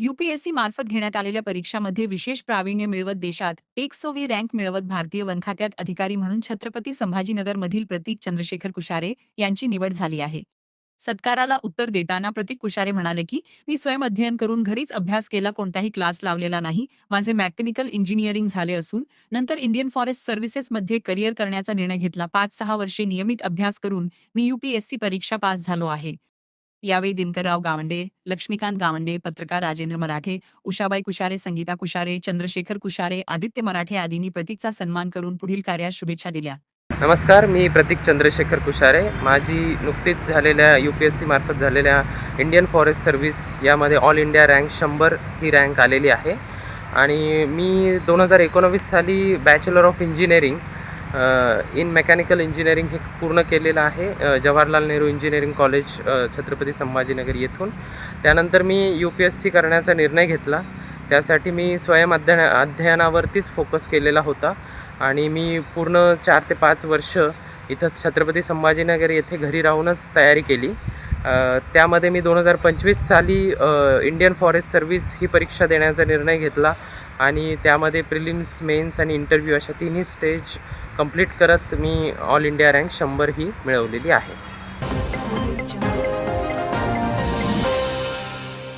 UPSC मार्फत घेण्यात आलेल्या परीक्षामध्ये विशेष प्रावीण्य मिळवत देशात 100वी रँक मिळवत भारतीय वन खात्यात अधिकारी म्हणून छत्रपती संभाजीनगरमधील प्रतीक चंद्रशेखर कुशारे यांची निवड झाली आहे. सत्काराला उत्तर देताना प्रतीक कुशारे म्हणाले की मी स्वयं अध्ययन करून घरीच अभ्यास केला, कोणताही क्लास लावलेला नाही. माझे मेकॅनिकल इंजिनिअरिंग झाले असून नंतर इंडियन फॉरेस्ट सर्व्हिसेसमध्ये करिअर करण्याचा निर्णय घेतला. 5-6 वर्षे नियमित अभ्यास करून मी यूपीएससी परीक्षा पास झालो आहे. यावेळी दिनकरराव गावंडे, लक्ष्मीकांत गावंडे, पत्रकार राजेंद्र मराठे, उषाबाई कुशारे, संगीता कुशारे, चंद्रशेखर कुशारे, आदित्य मराठे आदींनी प्रतीकचा सन्मान करून पुढील कार्यास शुभेच्छा दिल्या. नमस्कार, मी प्रतीक चंद्रशेखर कुशारे. माझी नुकतीच झालेल्या UPSC मार्फत झालेल्या इंडियन फॉरेस्ट सर्व्हिस यामध्ये ऑल इंडिया रँक 100 ही रँक आलेली आहे. आणि मी 2019 साली bachelor of engineering in mechanical engineering हे पूर्ण केलेलं आहे जवाहरलाल नेहरू इंजिनिअरिंग कॉलेज छत्रपती संभाजीनगर येथून. त्यानंतर मी UPSC करण्याचा निर्णय घेतला. त्यासाठी मी स्वयं अध्ययनावरतीच फोकस केलेला होता आणि मी पूर्ण 4 ते 5 वर्ष इथं छत्रपती संभाजीनगर येथे घरी राहूनच तयारी केली. त्यामध्ये मी 2025 साली इंडियन फॉरेस्ट सर्व्हिस ही परीक्षा देण्याचा निर्णय घेतला आणि त्यामध्ये प्रिलिम्स, मेन्स आणि इंटरव्ह्यू अशा तिन्ही स्टेज कंप्लीट करत मी ऑल इंडिया रँक 100 ही मिळवलेली आहे.